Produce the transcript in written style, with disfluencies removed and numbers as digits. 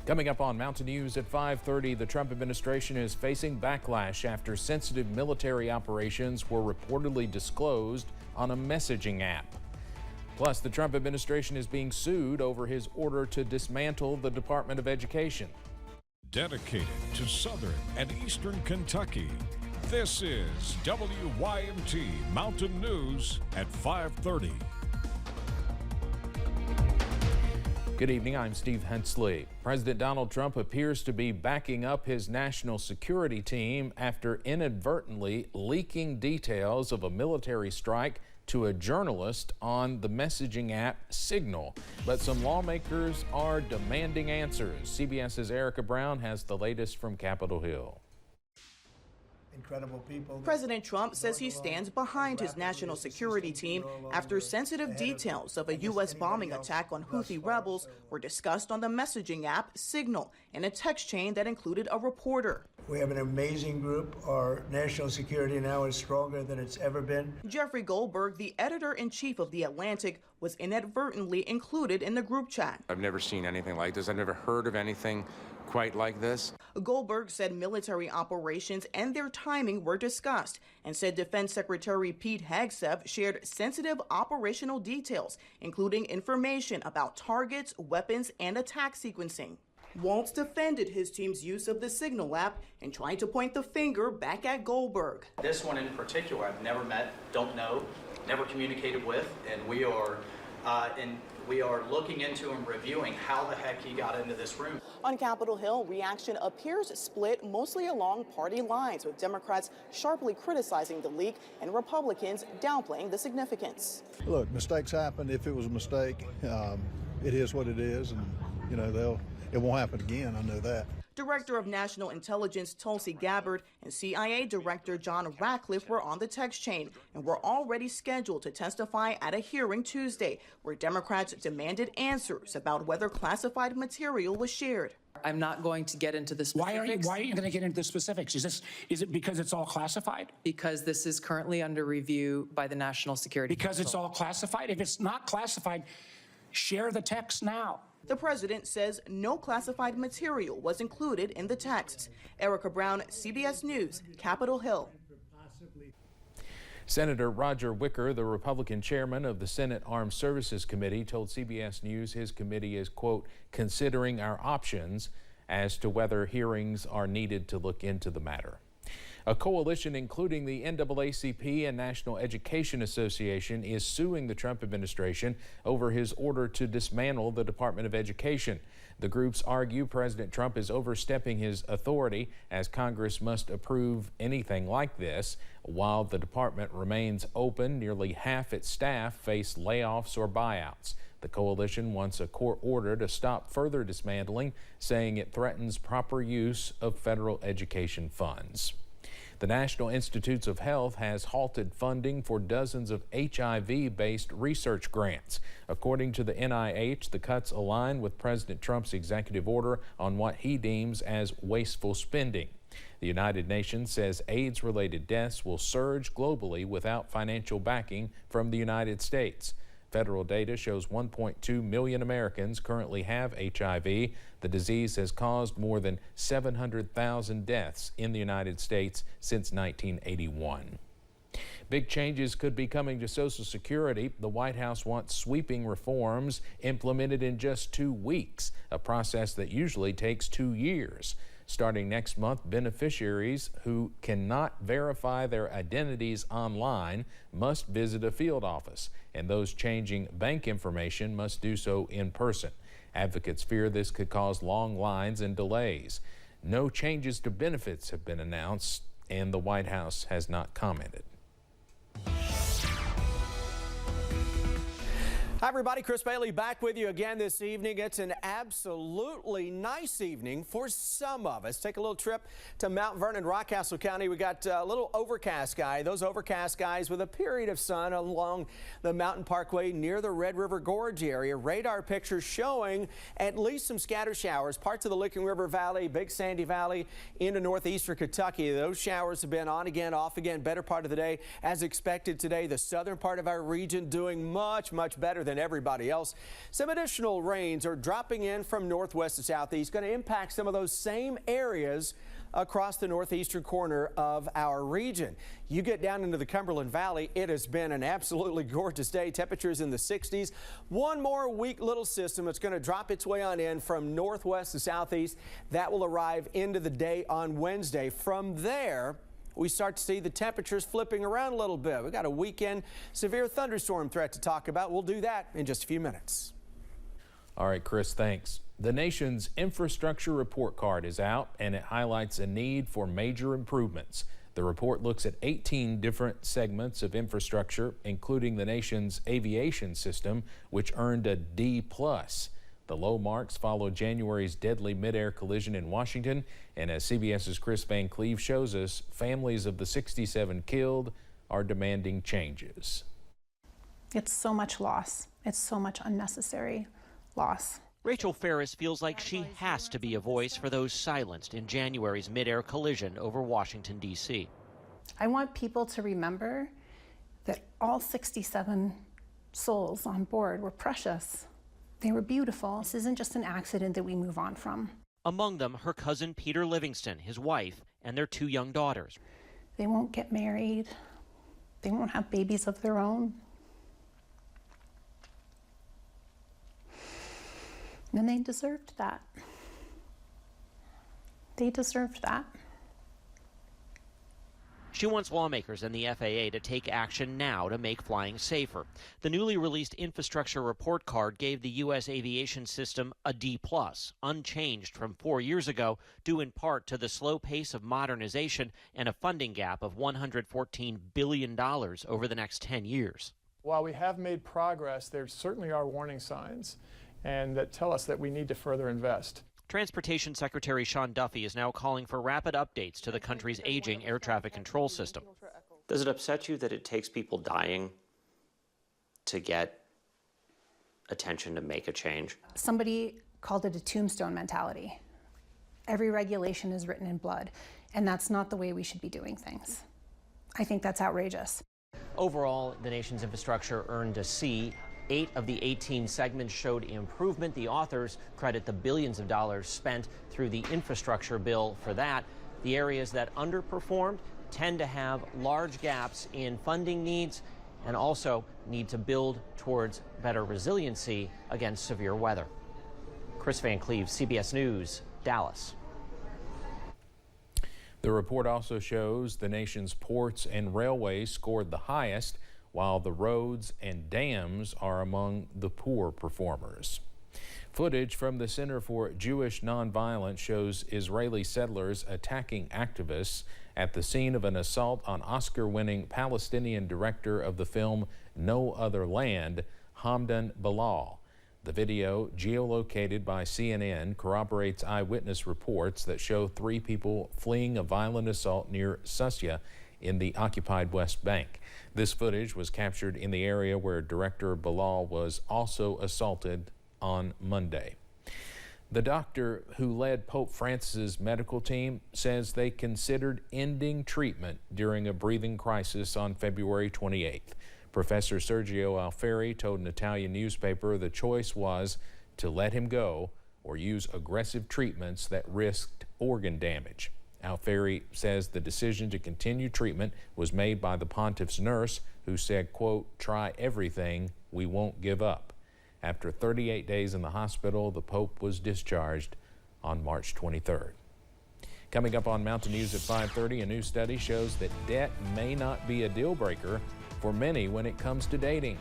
Coming up on Mountain News at 5:30, the Trump administration is facing backlash after sensitive military operations were reportedly disclosed on a messaging app. Plus, the Trump administration is being sued over his order to dismantle the Department of Education. Dedicated to Southern and Eastern Kentucky, this is WYMT Mountain News at 5:30. Good evening, I'm Steve Hensley. President Donald Trump appears to be backing up his national security team after inadvertently leaking details of a military strike to a journalist on the messaging app Signal. But some lawmakers are demanding answers. CBS's Erica Brown has the latest from Capitol Hill. Incredible people. President Trump says he stands behind his national security team after sensitive details of a U.S. bombing attack on Houthi rebels were discussed on the messaging app Signal in a text chain that included a reporter. We have an amazing group. Our national security now is stronger than it's ever been. Jeffrey Goldberg, the editor-in-chief of The Atlantic, was inadvertently included in the group chat. I've never seen anything like this. I've never heard of anything quite like this. Goldberg said military operations and their timing were discussed and said Defense Secretary Pete Hegseth shared sensitive operational details, including information about targets, weapons, and attack sequencing. Waltz defended his team's use of the Signal app and tried to point the finger back at Goldberg. This one in particular, I've never met, don't know, never communicated with, and we are looking into and reviewing how the heck he got into this room. On Capitol Hill, reaction appears split mostly along party lines, with Democrats sharply criticizing the leak and Republicans downplaying the significance. Look, mistakes happen. If it was a mistake, it is what it is, and it won't happen again. I know that. Director of National Intelligence Tulsi Gabbard and CIA Director John Ratcliffe were on the text chain and were already scheduled to testify at a hearing Tuesday, where Democrats demanded answers about whether classified material was shared. I'm not going to get into the specifics. Why are you going to get into the specifics? Is it because it's all classified? Because this is currently under review by the National Security Because Council. it's all classified? If it's not classified, share the text now. The president says no classified material was included in the texts. Erica Brown, CBS News, Capitol Hill. Senator Roger Wicker, the Republican chairman of the Senate Armed Services Committee, told CBS News his committee is, quote, considering our options as to whether hearings are needed to look into the matter. A coalition including the NAACP and National Education Association is suing the Trump administration over his order to dismantle the Department of Education. The groups argue President Trump is overstepping his authority, as Congress must approve anything like this. While the department remains open, nearly half its staff face layoffs or buyouts. The coalition wants a court order to stop further dismantling, saying it threatens proper use of federal education funds. The National Institutes of Health has halted funding for dozens of HIV-based research grants. According to the NIH, the cuts align with President Trump's executive order on what he deems as wasteful spending. The United Nations says AIDS-related deaths will surge globally without financial backing from the United States. Federal data shows 1.2 million Americans currently have HIV. The disease has caused more than 700,000 deaths in the United States since 1981. Big changes could be coming to Social Security. The White House wants sweeping reforms implemented in just 2 weeks, a process that usually takes 2 years. Starting next month, beneficiaries who cannot verify their identities online must visit a field office, and those changing bank information must do so in person. Advocates fear this could cause long lines and delays. No changes to benefits have been announced, and the White House has not commented. Hi everybody, Chris Bailey back with you again this evening. It's an absolutely nice evening for some of us. Take a little trip to Mount Vernon, Rockcastle County. We got a little overcast sky. Those overcast skies with a period of sun along the Mountain Parkway near the Red River Gorge area. Radar pictures showing at least some scattered showers. Parts of the Licking River Valley, Big Sandy Valley into northeastern Kentucky. Those showers have been on again, off again, better part of the day. As expected today, the southern part of our region doing much better than than everybody else. Some additional rains are dropping in from northwest to southeast, going to impact some of those same areas across the northeastern corner of our region. You get down into the Cumberland Valley, it has been an absolutely gorgeous day. Temperatures in the 60s. One more weak little system that's going to drop its way on in from northwest to southeast. That will arrive into the day on Wednesday. From there, we start to see the temperatures flipping around a little bit. We've got a weekend severe thunderstorm threat to talk about. We'll do that in just a few minutes. All right, Chris, thanks. The nation's infrastructure report card is out, and it highlights a need for major improvements. The report looks at 18 different segments of infrastructure, including the nation's aviation system, which earned a D+. The low marks follow January's deadly midair collision in Washington, and as CBS's Chris Van Cleve shows us, families of the 67 killed are demanding changes. It's so much loss. It's so much unnecessary loss. Rachel Ferris feels like she has to be a voice for those silenced in January's midair collision over Washington, D.C. I want people to remember that all 67 souls on board were precious. They were beautiful. This isn't just an accident that we move on from. Among them, her cousin Peter Livingston, his wife, and their 2 young daughters. They won't get married. They won't have babies of their own. And they deserved that. They deserved that. She wants lawmakers and the FAA to take action now to make flying safer. The newly released infrastructure report card gave the U.S. aviation system a D+, unchanged from 4 years ago, due in part to the slow pace of modernization and a funding gap of $114 billion over the next 10 years. While we have made progress, there certainly are warning signs and that tell us that we need to further invest. Transportation Secretary Sean Duffy is now calling for rapid updates to the country's aging air traffic control system. Does it upset you that it takes people dying to get attention to make a change? Somebody called it a tombstone mentality. Every regulation is written in blood, and that's not the way we should be doing things. I think that's outrageous. Overall, the nation's infrastructure earned a C. 8 of the 18 segments showed improvement. The authors credit the billions of dollars spent through the infrastructure bill for that. The areas that underperformed tend to have large gaps in funding needs and also need to build towards better resiliency against severe weather. Chris Van Cleve, CBS News, Dallas. The report also shows the nation's ports and railways scored the highest, while the roads and dams are among the poor performers. Footage from the Center for Jewish Nonviolence shows Israeli settlers attacking activists at the scene of an assault on Oscar-winning Palestinian director of the film No Other Land, Hamdan Bilal. The video, geolocated by CNN, corroborates eyewitness reports that show 3 people fleeing a violent assault near Susya in the occupied West Bank. This footage was captured in the area where director Bilal was also assaulted on Monday. The doctor who led Pope Francis's medical team says they considered ending treatment during a breathing crisis on February 28th. Professor Sergio Alfieri told an Italian newspaper the choice was to let him go or use aggressive treatments that risked organ damage. Alfieri says the decision to continue treatment was made by the pontiff's nurse, who said, quote, "Try everything, we won't give up." After 38 days in the hospital, the Pope was discharged on March 23rd. Coming up on Mountain News at 5:30, a new study shows that debt may not be a deal breaker for many when it comes to dating.